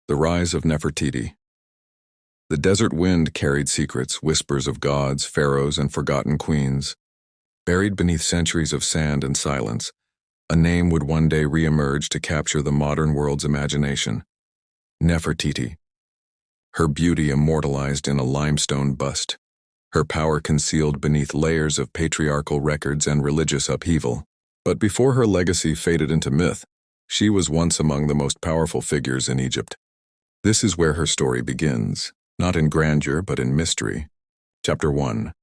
The rise of Nefertiti. The desert wind carried secrets, whispers of gods, pharaohs, and forgotten queens. Buried beneath centuries of sand and silence, a name would one day re-emerge to capture the modern world's imagination. Nefertiti. Her beauty immortalized in a limestone bust. Her power concealed beneath layers of patriarchal records and religious upheaval. But before her legacy faded into myth, she was once among the most powerful figures in Egypt. This is where her story begins, not in grandeur but in mystery. Chapter 1.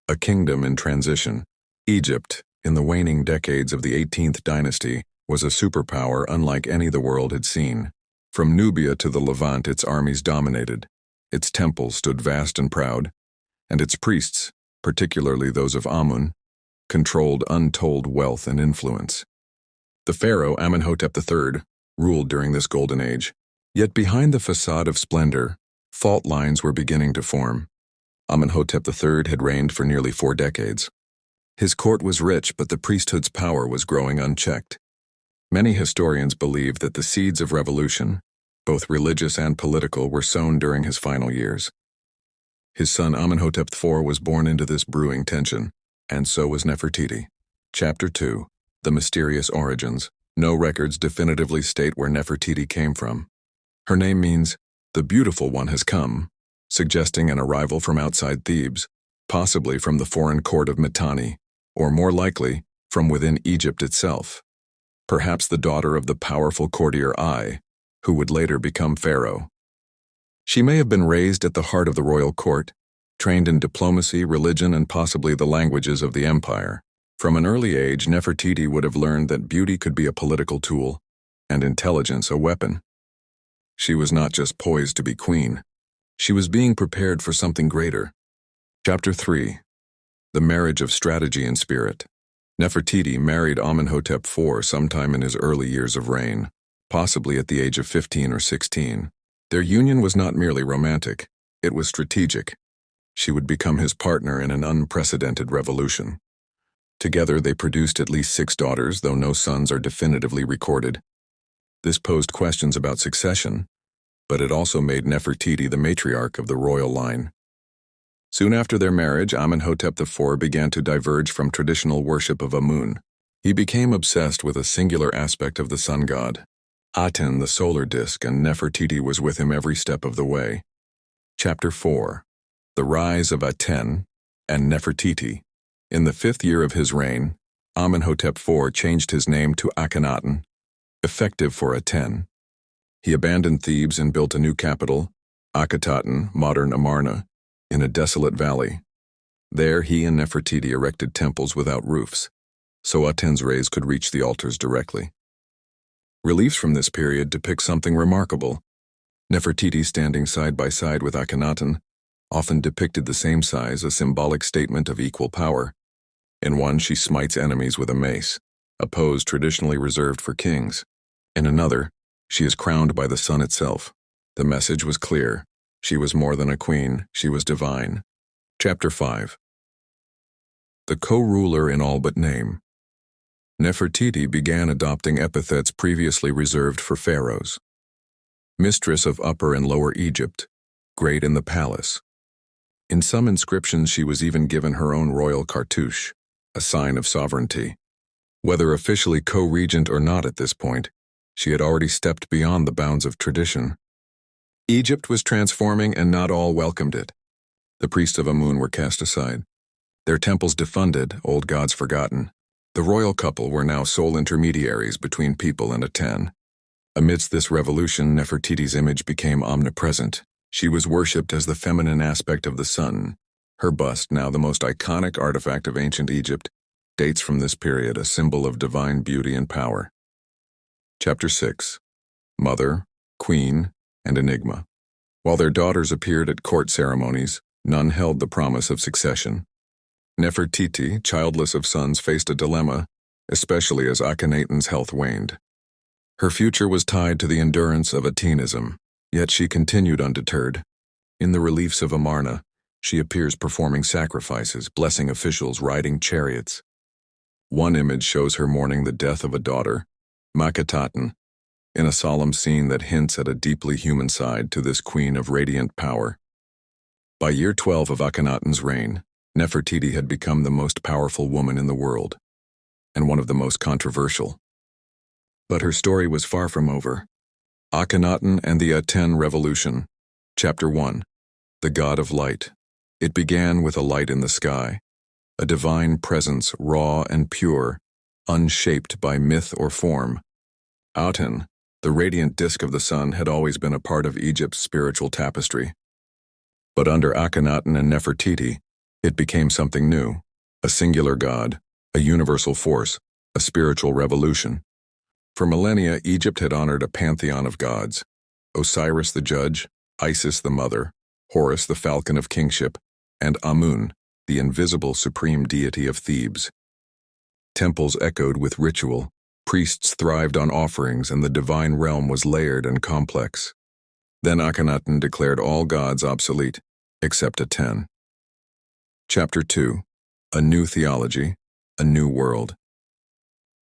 A Kingdom in Transition. Egypt, in the waning decades of the 18th dynasty, was a superpower unlike any the world had seen. From Nubia to the Levant, its armies dominated. Its temples stood vast and proud, and its priests, particularly those of Amun, controlled untold wealth and influence. The pharaoh Amenhotep III ruled during this golden age. Yet behind the facade of splendor, fault lines were beginning to form. Amenhotep III had reigned for nearly 4 decades. His court was rich, but the priesthood's power was growing unchecked. Many historians believe that the seeds of revolution, both religious and political, were sown during his final years. His son Amenhotep IV was born into this brewing tension, and so was Nefertiti. Chapter 2. The Mysterious Origins. No records definitively state where Nefertiti came from. Her name means, "the beautiful one has come," suggesting an arrival from outside Thebes, possibly from the foreign court of Mitanni, or more likely, from within Egypt itself. Perhaps the daughter of the powerful courtier Ai, who would later become pharaoh. She may have been raised at the heart of the royal court, trained in diplomacy, religion, and possibly the languages of the empire. From an early age, Nefertiti would have learned that beauty could be a political tool, and intelligence a weapon. She was not just poised to be queen. She was being prepared for something greater. Chapter 3. The Marriage of Strategy and Spirit. Nefertiti married Amenhotep IV sometime in his early years of reign, possibly at the age of 15 or 16. Their union was not merely romantic, it was strategic. She would become his partner in an unprecedented revolution. Together they produced at least 6 daughters, though no sons are definitively recorded. This posed questions about succession, but it also made Nefertiti the matriarch of the royal line. Soon after their marriage, Amenhotep IV began to diverge from traditional worship of Amun. He became obsessed with a singular aspect of the sun god, Aten, the solar disk, and Nefertiti was with him every step of the way. Chapter 4. The Rise of Aten and Nefertiti. In the 5th year of his reign, Amenhotep IV changed his name to Akhenaten, effective for Aten. He abandoned Thebes and built a new capital, Akhetaten, modern Amarna, in a desolate valley. There he and Nefertiti erected temples without roofs, so Aten's rays could reach the altars directly. Reliefs from this period depict something remarkable. Nefertiti standing side by side with Akhenaten, often depicted the same size, a symbolic statement of equal power. In one, she smites enemies with a mace, a pose traditionally reserved for kings. In another, she is crowned by the sun itself. The message was clear. She was more than a queen, she was divine. Chapter 5. The co-ruler in all but name. Nefertiti began adopting epithets previously reserved for pharaohs. Mistress of Upper and Lower Egypt, great in the palace. In some inscriptions she was even given her own royal cartouche, a sign of sovereignty. Whether officially co-regent or not at this point, she had already stepped beyond the bounds of tradition. Egypt was transforming and not all welcomed it. The priests of Amun were cast aside. Their temples defunded, old gods forgotten. The royal couple were now sole intermediaries between people and Aten. Amidst this revolution, Nefertiti's image became omnipresent. She was worshipped as the feminine aspect of the sun. Her bust, now the most iconic artifact of ancient Egypt, dates from this period, a symbol of divine beauty and power. Chapter 6. Mother, Queen, and Enigma. While their daughters appeared at court ceremonies, none held the promise of succession. Nefertiti, childless of sons, faced a dilemma, especially as Akhenaten's health waned. Her future was tied to the endurance of Atenism, yet she continued undeterred. In the reliefs of Amarna, she appears performing sacrifices, blessing officials, riding chariots. One image shows her mourning the death of a daughter, Akhetaten. in a solemn scene that hints at a deeply human side to this queen of radiant power. By year 12 of Akhenaten's reign, Nefertiti had become the most powerful woman in the world, and one of the most controversial. But her story was far from over. Akhenaten and the Aten Revolution. Chapter 1. The God of Light. It began with a light in the sky, a divine presence raw and pure, unshaped by myth or form. Aten, the radiant disk of the sun, had always been a part of Egypt's spiritual tapestry. But under Akhenaten and Nefertiti, it became something new, a singular god, a universal force, a spiritual revolution. For millennia, Egypt had honored a pantheon of gods: Osiris the judge, Isis the mother, Horus the falcon of kingship, and Amun, the invisible supreme deity of Thebes. Temples echoed with ritual, priests thrived on offerings, and the divine realm was layered and complex. Then Akhenaten declared all gods obsolete, except Aten. Chapter 2. A New Theology, a New World.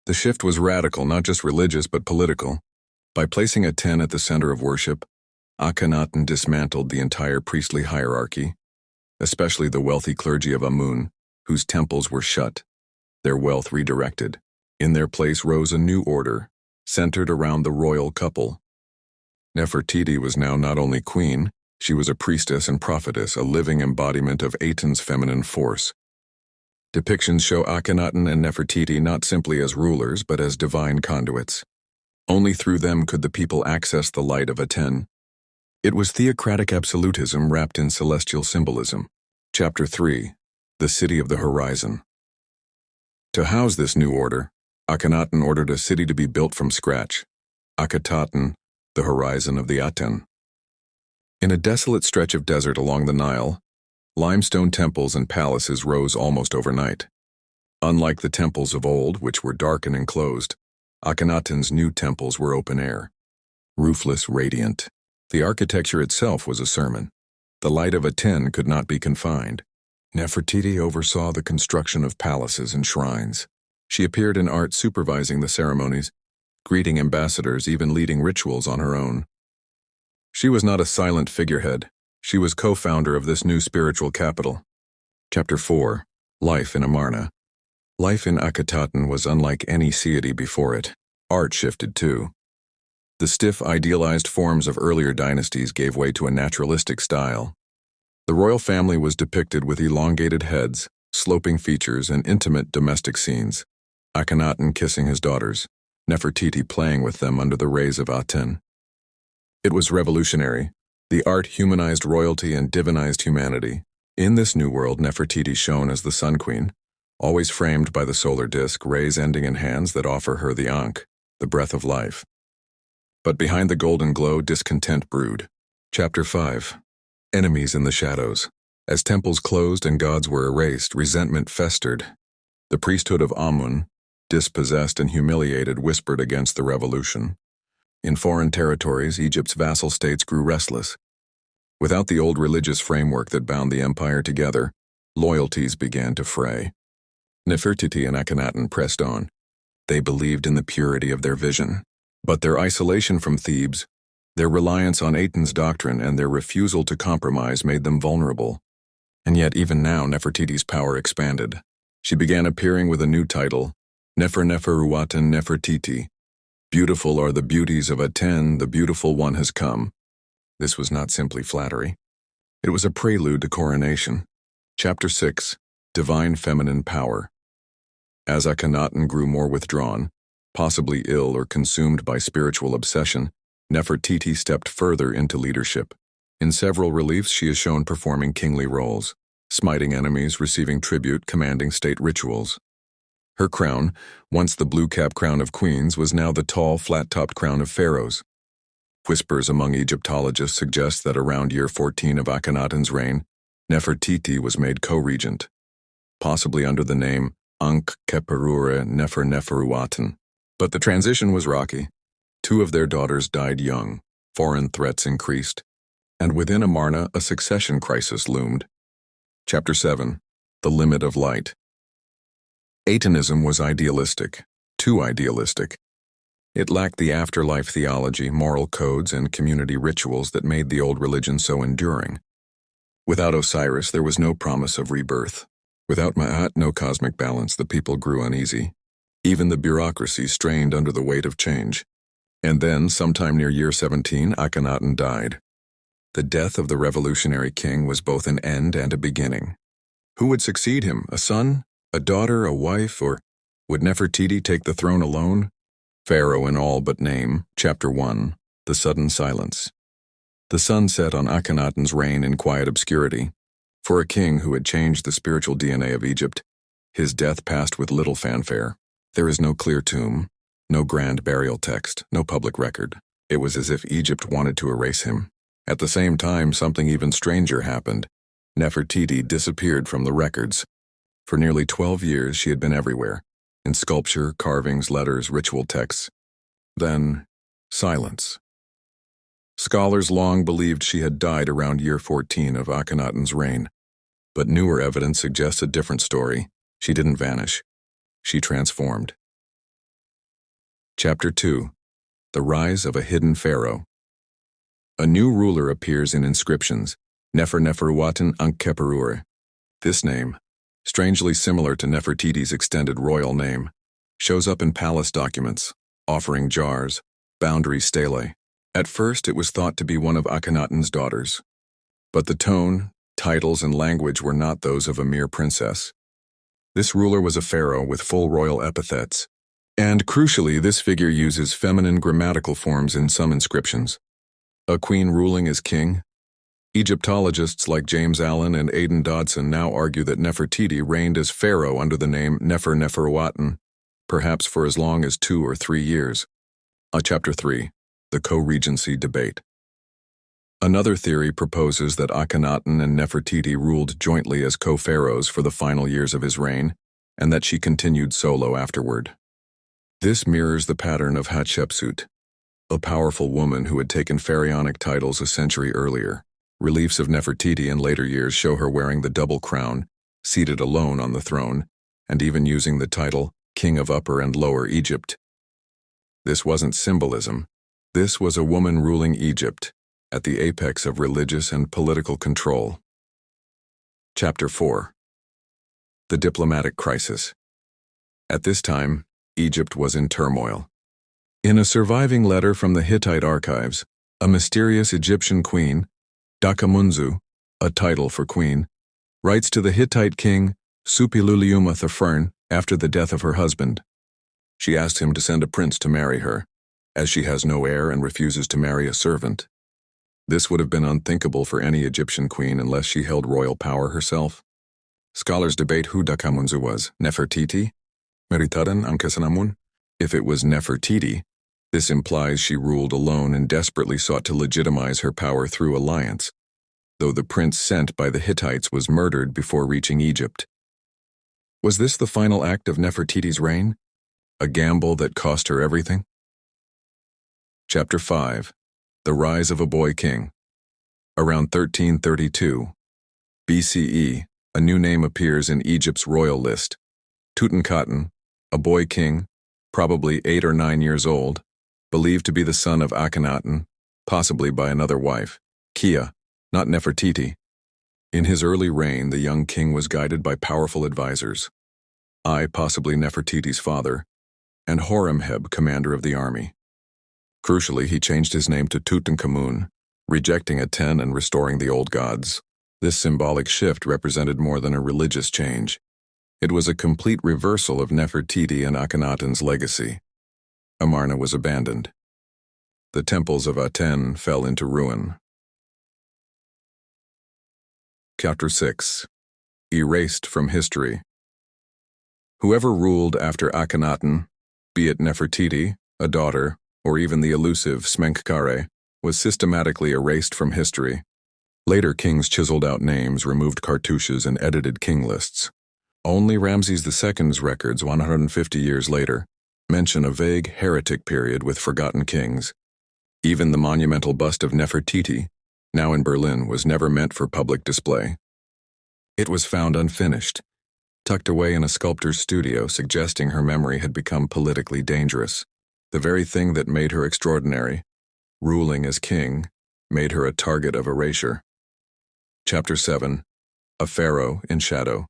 The shift was radical, not just religious but political. By placing Aten at the center of worship, Akhenaten dismantled the entire priestly hierarchy, especially the wealthy clergy of Amun, whose temples were shut, their wealth redirected. In their place rose a new order, centered around the royal couple. Nefertiti was now not only queen, she was a priestess and prophetess, a living embodiment of Aten's feminine force. Depictions show Akhenaten and Nefertiti not simply as rulers but as divine conduits. Only through them could the people access the light of Aten. It was theocratic absolutism wrapped in celestial symbolism. Chapter 3. The City of the Horizon. To house this new order, Akhenaten ordered a city to be built from scratch, Akhetaten, the horizon of the Aten. In a desolate stretch of desert along the Nile, limestone temples and palaces rose almost overnight. Unlike the temples of old, which were dark and enclosed, Akhenaten's new temples were open air, roofless, radiant. The architecture itself was a sermon. The light of Aten could not be confined. Nefertiti oversaw the construction of palaces and shrines. She appeared in art supervising the ceremonies, greeting ambassadors, even leading rituals on her own. She was not a silent figurehead. She was co-founder of this new spiritual capital. Chapter 4. Life in Amarna. Life in Akhetaten was unlike any deity before it. Art shifted too. The stiff, idealized forms of earlier dynasties gave way to a naturalistic style. The royal family was depicted with elongated heads, sloping features, and intimate domestic scenes. Akhenaten kissing his daughters, Nefertiti playing with them under the rays of Aten. It was revolutionary. The art humanized royalty and divinized humanity. In this new world, Nefertiti shone as the Sun Queen, always framed by the solar disk, rays ending in hands that offer her the Ankh, the breath of life. But behind the golden glow, discontent brewed. Chapter 5. Enemies in the shadows. As temples closed and gods were erased, resentment festered. The priesthood of Amun, dispossessed and humiliated, whispered against the revolution. In foreign territories, Egypt's vassal states grew restless. Without the old religious framework that bound the empire together, loyalties began to fray. Nefertiti and Akhenaten pressed on. They believed in the purity of their vision. But their isolation from Thebes, their reliance on Aten's doctrine, and their refusal to compromise made them vulnerable. And yet even now Nefertiti's power expanded. She began appearing with a new title, Neferuaten Nefertiti. Beautiful are the beauties of Aten, the beautiful one has come. This was not simply flattery. It was a prelude to coronation. Chapter 6. Divine Feminine Power. As Akhenaten grew more withdrawn, possibly ill or consumed by spiritual obsession, Nefertiti stepped further into leadership. In several reliefs she is shown performing kingly roles, smiting enemies, receiving tribute, commanding state rituals. Her crown, once the blue-cap crown of queens, was now the tall, flat-topped crown of pharaohs. Whispers among Egyptologists suggest that around year 14 of Akhenaten's reign, Nefertiti was made co-regent, possibly under the name Ankh Keperure Neferuaten. But the transition was rocky. 2 of their daughters died young, foreign threats increased, and within Amarna a succession crisis loomed. Chapter 7. The Limit of Light. Atenism was idealistic, too idealistic. It lacked the afterlife theology, moral codes, and community rituals that made the old religion so enduring. Without Osiris, there was no promise of rebirth. Without Ma'at, no cosmic balance. The people grew uneasy. Even the bureaucracy strained under the weight of change. And then, sometime near year 17, Akhenaten died. The death of the revolutionary king was both an end and a beginning. Who would succeed him? A son? A daughter? A wife? Or would Nefertiti take the throne alone? Pharaoh in all but name, Chapter 1, The Sudden Silence. The sun set on Akhenaten's reign in quiet obscurity. For a king who had changed the spiritual DNA of Egypt, his death passed with little fanfare. There is no clear tomb, no grand burial text, no public record. It was as if Egypt wanted to erase him. At the same time, something even stranger happened. Nefertiti disappeared from the records. For nearly 12 years, she had been everywhere, in sculpture, carvings, letters, ritual texts. Then, silence. Scholars long believed she had died around year 14 of Akhenaten's reign, but newer evidence suggests a different story. She didn't vanish. She transformed. Chapter 2. The Rise of a Hidden Pharaoh. A new ruler appears in inscriptions, Neferneferuaten Ankheperure. This name, strangely similar to Nefertiti's extended royal name, shows up in palace documents, offering jars, boundary stele. At first, it was thought to be one of Akhenaten's daughters. But the tone, titles, and language were not those of a mere princess. This ruler was a pharaoh with full royal epithets. And crucially, this figure uses feminine grammatical forms in some inscriptions. A queen ruling as king? Egyptologists like James Allen and Aidan Dodson now argue that Nefertiti reigned as pharaoh under the name Neferneferuaten, perhaps for as long as 2 or 3 years. Chapter 3. The Co-Regency Debate. Another theory proposes that Akhenaten and Nefertiti ruled jointly as co-pharaohs for the final years of his reign, and that she continued solo afterward. This mirrors the pattern of Hatshepsut, a powerful woman who had taken pharaonic titles a century earlier. Reliefs of Nefertiti in later years show her wearing the double crown, seated alone on the throne, and even using the title King of Upper and Lower Egypt. This wasn't symbolism. This was a woman ruling Egypt, at the apex of religious and political control. Chapter 4. The Diplomatic Crisis. At this time, Egypt was in turmoil. In a surviving letter from the Hittite archives, a mysterious Egyptian queen, Dakamunzu, a title for queen, writes to the Hittite king Suppiluliuma III after the death of her husband. She asks him to send a prince to marry her, as she has no heir and refuses to marry a servant. This would have been unthinkable for any Egyptian queen unless she held royal power herself. Scholars debate who Dakamunzu was, Nefertiti? Meritaden Ankhesenamun? If it was Nefertiti, this implies she ruled alone and desperately sought to legitimize her power through alliance, though the prince sent by the Hittites was murdered before reaching Egypt. Was this the final act of Nefertiti's reign? A gamble that cost her everything? Chapter 5. The Rise of a Boy King. Around 1332 BCE, a new name appears in Egypt's royal list. Tutankhaten, a boy king, probably 8 or 9 years old, believed to be the son of Akhenaten, possibly by another wife, Kia, not Nefertiti. In his early reign, the young king was guided by powerful advisors. Possibly Nefertiti's father, and Horemheb, commander of the army. Crucially, he changed his name to Tutankhamun, rejecting Aten and restoring the old gods. This symbolic shift represented more than a religious change. It was a complete reversal of Nefertiti and Akhenaten's legacy. Amarna was abandoned. The temples of Aten fell into ruin. Chapter 6. Erased from history. Whoever ruled after Akhenaten, be it Nefertiti, a daughter, or even the elusive Smenkhkare, was systematically erased from history. Later kings chiseled out names, removed cartouches, and edited king lists. Only Ramses II's records 150 years later mention a vague heretic period with forgotten kings. Even the monumental bust of Nefertiti, now in Berlin, was never meant for public display. It was found unfinished, tucked away in a sculptor's studio, suggesting her memory had become politically dangerous. The very thing that made her extraordinary, ruling as king, made her a target of erasure. Chapter 7. A Pharaoh in Shadow.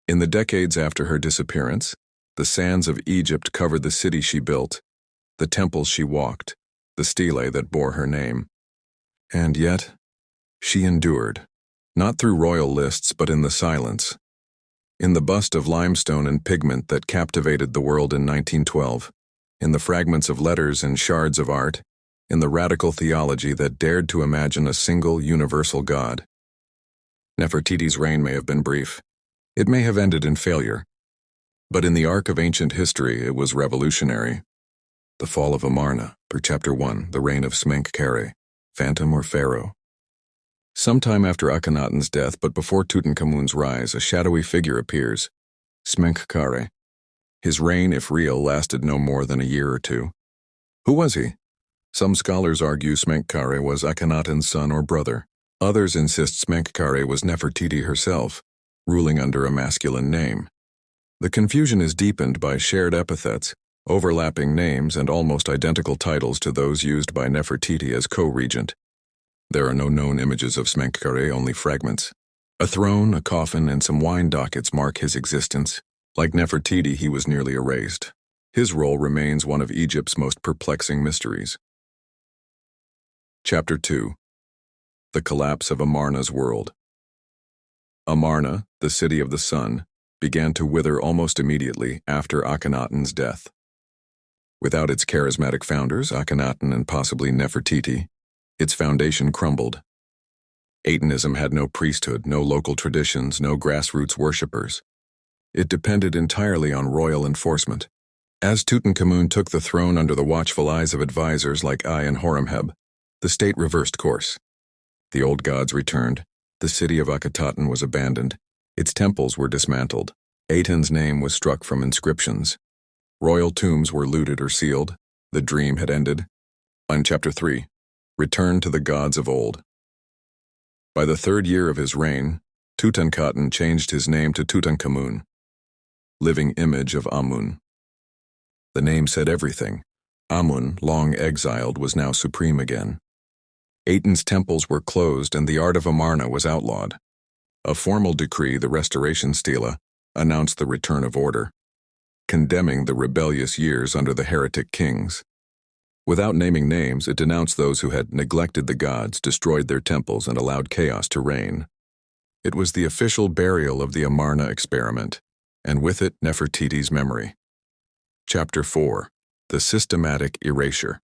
In the decades after her disappearance, the sands of Egypt covered the city she built, the temples she walked, the stelae that bore her name. And yet, she endured, not through royal lists but in the silence. In the bust of limestone and pigment that captivated the world in 1912, in the fragments of letters and shards of art, in the radical theology that dared to imagine a single universal God. Nefertiti's reign may have been brief. It may have ended in failure. But in the arc of ancient history, it was revolutionary. The fall of Amarna, per Chapter 1, the reign of Smenkhkare, phantom or pharaoh. Sometime after Akhenaten's death, but before Tutankhamun's rise, a shadowy figure appears, Smenkhkare. His reign, if real, lasted no more than a year or two. Who was he? Some scholars argue Smenkhkare was Akhenaten's son or brother. Others insist Smenkhkare was Nefertiti herself, ruling under a masculine name. The confusion is deepened by shared epithets, overlapping names, and almost identical titles to those used by Nefertiti as co-regent. There are no known images of Smenkhkare, only fragments. A throne, a coffin, and some wine dockets mark his existence. Like Nefertiti, he was nearly erased. His role remains one of Egypt's most perplexing mysteries. Chapter 2. The Collapse of Amarna's World. Amarna, the city of the sun, began to wither almost immediately after Akhenaten's death. Without its charismatic founders, Akhenaten and possibly Nefertiti, its foundation crumbled. Atenism had no priesthood, no local traditions, no grassroots worshippers. It depended entirely on royal enforcement. As Tutankhamun took the throne under the watchful eyes of advisors like I and Horemheb, the state reversed course. The old gods returned, the city of Akhetaten was abandoned, its temples were dismantled, Aten's name was struck from inscriptions. Royal tombs were looted or sealed, the dream had ended. On Chapter 3. Return to the gods of old. By the third year of his reign, Tutankhaten changed his name to Tutankhamun, living image of Amun. The name said everything. Amun, long exiled, was now supreme again. Aten's temples were closed and the art of Amarna was outlawed. A formal decree, the Restoration Stela, announced the return of order, condemning the rebellious years under the heretic kings. Without naming names, it denounced those who had neglected the gods, destroyed their temples, and allowed chaos to reign. It was the official burial of the Amarna experiment, and with it Nefertiti's memory. Chapter 4. The Systematic Erasure.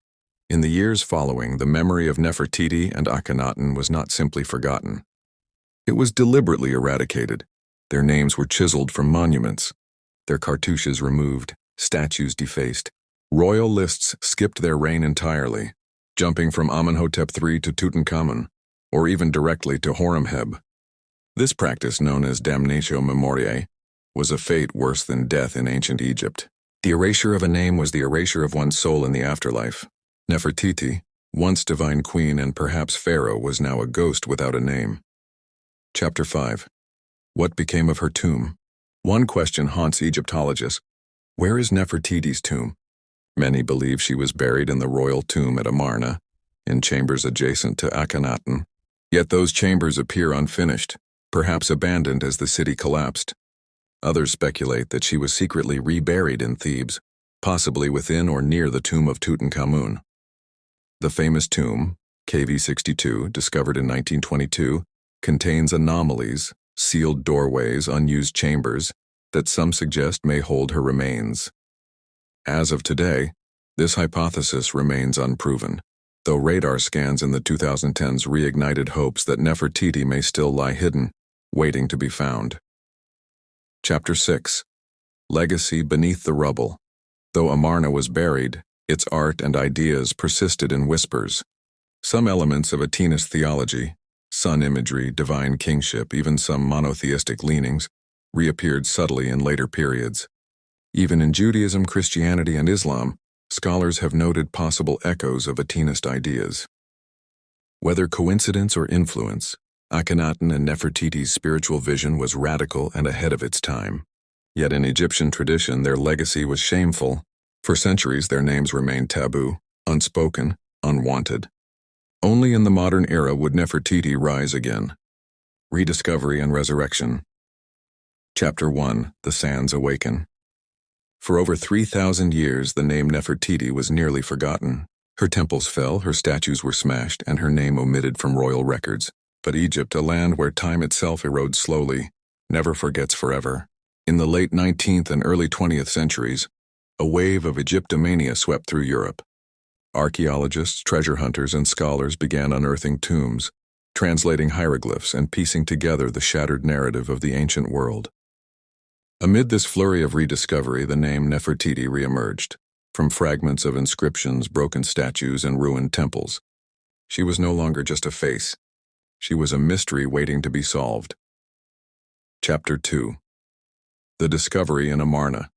In the years following, the memory of Nefertiti and Akhenaten was not simply forgotten. It was deliberately eradicated. Their names were chiseled from monuments, their cartouches removed, statues defaced. Royal lists skipped their reign entirely, jumping from Amenhotep III to Tutankhamun, or even directly to Horemheb. This practice, known as damnatio memoriae, was a fate worse than death in ancient Egypt. The erasure of a name was the erasure of one's soul in the afterlife. Nefertiti, once divine queen and perhaps pharaoh, was now a ghost without a name. Chapter 5. What became of her tomb? One question haunts Egyptologists. Where is Nefertiti's tomb? Many believe she was buried in the royal tomb at Amarna, in chambers adjacent to Akhenaten. Yet those chambers appear unfinished, perhaps abandoned as the city collapsed. Others speculate that she was secretly reburied in Thebes, possibly within or near the tomb of Tutankhamun. The famous tomb, KV62, discovered in 1922, contains anomalies, sealed doorways, unused chambers, that some suggest may hold her remains. As of today, this hypothesis remains unproven, though radar scans in the 2010s reignited hopes that Nefertiti may still lie hidden, waiting to be found. Chapter 6. Legacy beneath the rubble. Though Amarna was buried, its art and ideas persisted in whispers. Some elements of Atenist theology, sun imagery, divine kingship, even some monotheistic leanings, reappeared subtly in later periods. Even in Judaism, Christianity, and Islam, scholars have noted possible echoes of Atenist ideas. Whether coincidence or influence, Akhenaten and Nefertiti's spiritual vision was radical and ahead of its time. Yet in Egyptian tradition, their legacy was shameful. For centuries, their names remained taboo, unspoken, unwanted. Only in the modern era would Nefertiti rise again. Rediscovery and Resurrection. Chapter 1: The Sands Awaken. For over 3,000 years, the name Nefertiti was nearly forgotten. Her temples fell, her statues were smashed, and her name omitted from royal records. But Egypt, a land where time itself erodes slowly, never forgets forever. In the late 19th and early 20th centuries, a wave of Egyptomania swept through Europe. Archaeologists, treasure hunters, and scholars began unearthing tombs, translating hieroglyphs, and piecing together the shattered narrative of the ancient world. Amid this flurry of rediscovery, the name Nefertiti reemerged, from fragments of inscriptions, broken statues, and ruined temples. She was no longer just a face. She was a mystery waiting to be solved. Chapter 2: The Discovery in Amarna.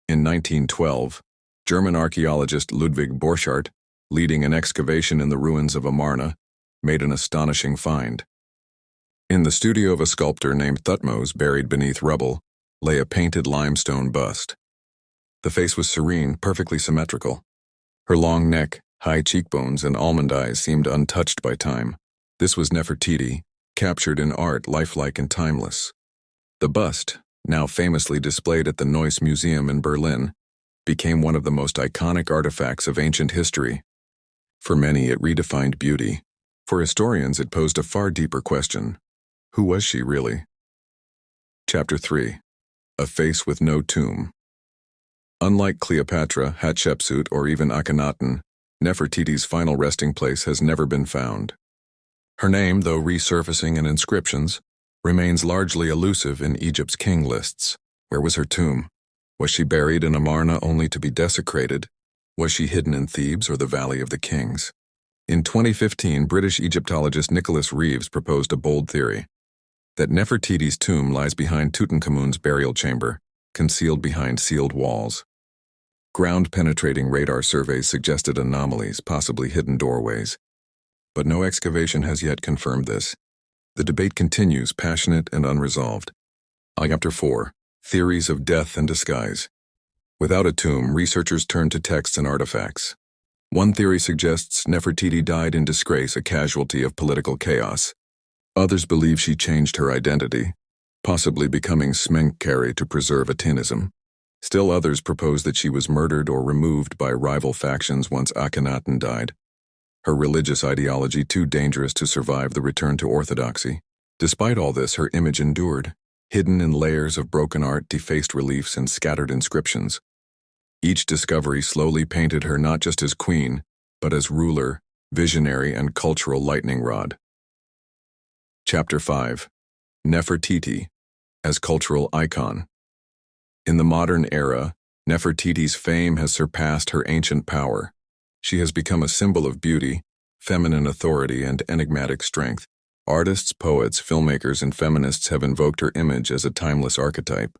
In 1912, German archaeologist Ludwig Borchardt, leading an excavation in the ruins of Amarna, made an astonishing find. In the studio of a sculptor named Thutmose, buried beneath rubble, lay a painted limestone bust. The face was serene, perfectly symmetrical. Her long neck, high cheekbones, and almond eyes seemed untouched by time. This was Nefertiti, captured in art lifelike and timeless. The bust, now famously displayed at the Neuss Museum in Berlin, became one of the most iconic artifacts of ancient history. For many, it redefined beauty. For historians, it posed a far deeper question. Who was she really? Chapter 3: A Face with No Tomb. Unlike Cleopatra, Hatshepsut, or even Akhenaten, Nefertiti's final resting place has never been found. Her name, though resurfacing in inscriptions, remains largely elusive in Egypt's king lists. Where was her tomb? Was she buried in Amarna only to be desecrated? Was she hidden in Thebes or the Valley of the Kings? In 2015, British Egyptologist Nicholas Reeves proposed a bold theory: that Nefertiti's tomb lies behind Tutankhamun's burial chamber, concealed behind sealed walls. Ground-penetrating radar surveys suggested anomalies, possibly hidden doorways. But no excavation has yet confirmed this. The debate continues, passionate and unresolved. Chapter 4: Theories of Death and Disguise. Without a tomb, researchers turn to texts and artifacts. One theory suggests Nefertiti died in disgrace, a casualty of political chaos. Others believe she changed her identity, possibly becoming Smenkhkare to preserve Atinism. Still others propose that she was murdered or removed by rival factions once Akhenaten died. Her religious ideology too dangerous to survive the return to orthodoxy. Despite all this, her image endured, hidden in layers of broken art, defaced reliefs, and scattered inscriptions. Each discovery slowly painted her not just as queen, but as ruler, visionary, and cultural lightning rod. Chapter 5: Nefertiti as cultural icon. In the modern era, Nefertiti's fame has surpassed her ancient power. She has become a symbol of beauty, feminine authority, and enigmatic strength. Artists, poets, filmmakers, and feminists have invoked her image as a timeless archetype.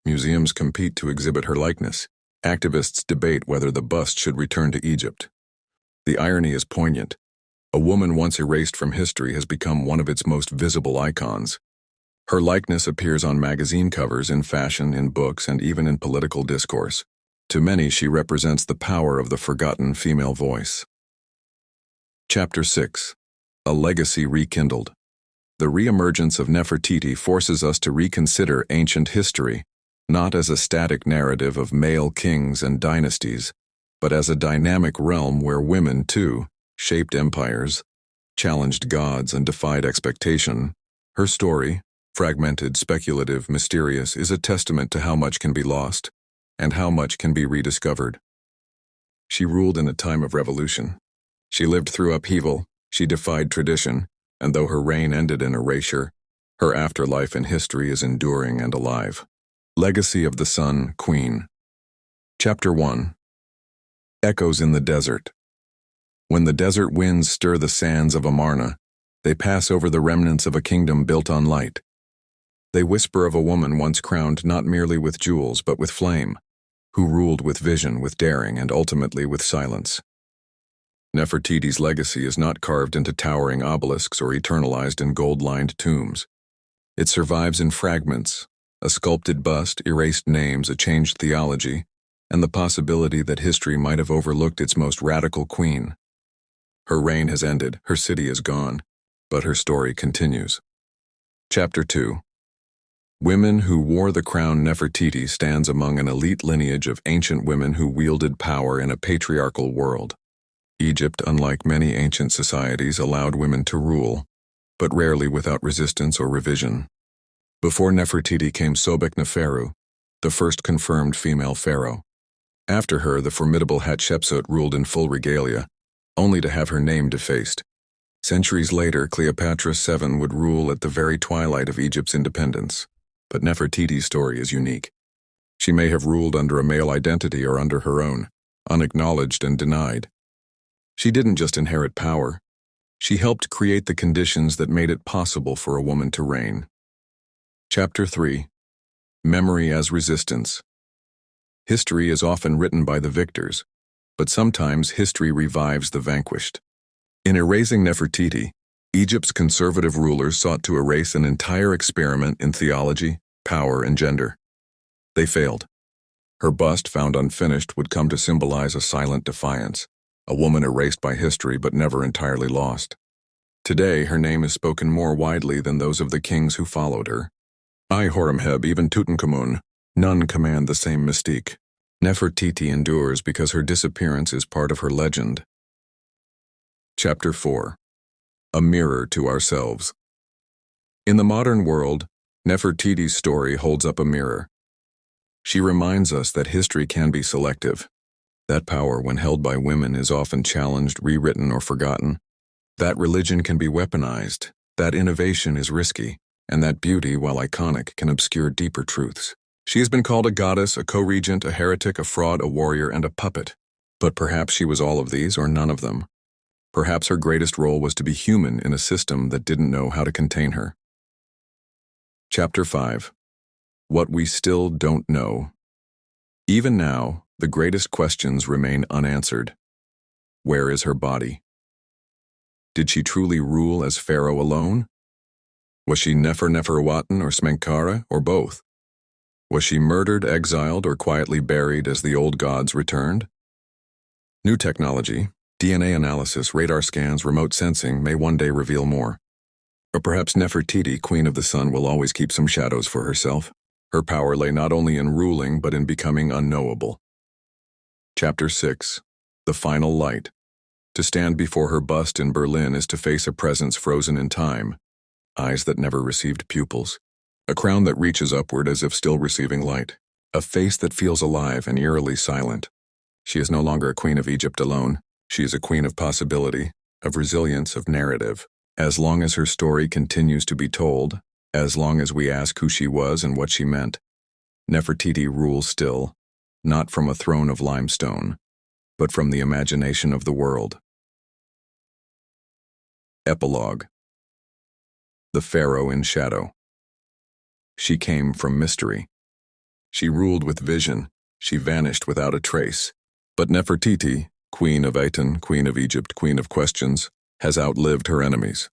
Museums compete to exhibit her likeness. Activists debate whether the bust should return to Egypt. The irony is poignant. A woman once erased from history has become one of its most visible icons. Her likeness appears on magazine covers, in fashion, in books, and even in political discourse. To many, she represents the power of the forgotten female voice. Chapter 6: A Legacy Rekindled. The reemergence of Nefertiti forces us to reconsider ancient history, not as a static narrative of male kings and dynasties, but as a dynamic realm where women, too, shaped empires, challenged gods, and defied expectation. Her story, fragmented, speculative, mysterious, is a testament to how much can be lost and how much can be rediscovered. She ruled in a time of revolution. She lived through upheaval, she defied tradition, and though her reign ended in erasure, her afterlife in history is enduring and alive. Legacy of the Sun, Queen. Chapter 1: Echoes in the Desert. When the desert winds stir the sands of Amarna, they pass over the remnants of a kingdom built on light. They whisper of a woman once crowned not merely with jewels but with flame, who ruled with vision, with daring, and ultimately with silence. Nefertiti's legacy is not carved into towering obelisks or eternalized in gold-lined tombs. It survives in fragments: a sculpted bust, erased names, a changed theology, and the possibility that history might have overlooked its most radical queen. Her reign has ended, her city is gone, but her story continues. Chapter 2. Women who wore the crown. Nefertiti stands among an elite lineage of ancient women who wielded power in a patriarchal world. Egypt, unlike many ancient societies, allowed women to rule, but rarely without resistance or revision. Before Nefertiti came Sobekneferu, the first confirmed female pharaoh. After her, the formidable Hatshepsut ruled in full regalia, only to have her name defaced. Centuries later, Cleopatra VII would rule at the very twilight of Egypt's independence. But Nefertiti's story is unique. She may have ruled under a male identity or under her own, unacknowledged and denied. She didn't just inherit power. She helped create the conditions that made it possible for a woman to reign. Chapter 3. Memory as resistance. History is often written by the victors, but sometimes history revives the vanquished. In erasing Nefertiti, Egypt's conservative rulers sought to erase an entire experiment in theology, power, and gender. They failed. Her bust, found unfinished, would come to symbolize a silent defiance, a woman erased by history but never entirely lost. Today, her name is spoken more widely than those of the kings who followed her. Horemheb, even Tutankhamun, none command the same mystique. Nefertiti endures because her disappearance is part of her legend. Chapter 4. A mirror to ourselves. In the modern world, Nefertiti's story holds up a mirror. She reminds us that history can be selective. That power, when held by women, is often challenged, rewritten, or forgotten. That religion can be weaponized, that innovation is risky, and that beauty, while iconic, can obscure deeper truths. She has been called a goddess, a co-regent, a heretic, a fraud, a warrior, and a puppet. But perhaps she was all of these or none of them. Perhaps her greatest role was to be human in a system that didn't know how to contain her. Chapter 5. What we still don't know. Even now, the greatest questions remain unanswered. Where is her body? Did she truly rule as pharaoh alone? Was she Neferuaten or Smenkhare, or both? Was she murdered, exiled, or quietly buried as the old gods returned? New technology, DNA analysis, radar scans, remote sensing may one day reveal more. Or perhaps Nefertiti, Queen of the Sun, will always keep some shadows for herself. Her power lay not only in ruling but in becoming unknowable. Chapter 6. The Final Light. To stand before her bust in Berlin is to face a presence frozen in time, eyes that never received pupils, a crown that reaches upward as if still receiving light, a face that feels alive and eerily silent. She is no longer a queen of Egypt alone. She is a queen of possibility, of resilience, of narrative. As long as her story continues to be told, as long as we ask who she was and what she meant, Nefertiti rules still, not from a throne of limestone, but from the imagination of the world. Epilogue. The Pharaoh in Shadow. She came from mystery. She ruled with vision. She vanished without a trace. But Nefertiti, Queen of Aten, Queen of Egypt, Queen of Questions, has outlived her enemies.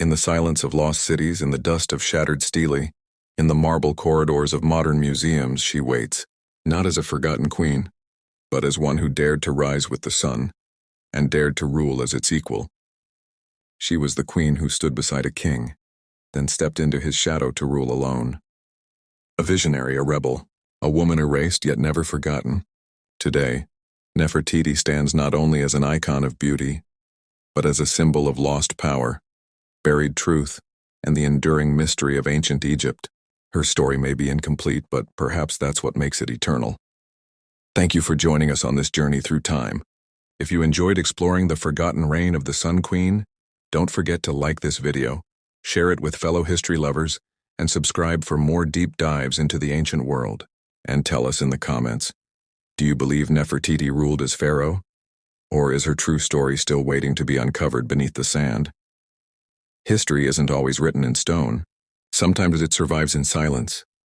In the silence of lost cities, in the dust of shattered stelae, in the marble corridors of modern museums, she waits, not as a forgotten queen, but as one who dared to rise with the sun, and dared to rule as its equal. She was the queen who stood beside a king, then stepped into his shadow to rule alone. A visionary, a rebel, a woman erased yet never forgotten. Today, Nefertiti stands not only as an icon of beauty, but as a symbol of lost power, buried truth, and the enduring mystery of ancient Egypt. Her story may be incomplete, but perhaps that's what makes it eternal. Thank you for joining us on this journey through time. If you enjoyed exploring the forgotten reign of the Sun Queen, don't forget to like this video, share it with fellow history lovers, and subscribe for more deep dives into the ancient world. And tell us in the comments, do you believe Nefertiti ruled as pharaoh? Or is her true story still waiting to be uncovered beneath the sand? History isn't always written in stone. Sometimes it survives in silence,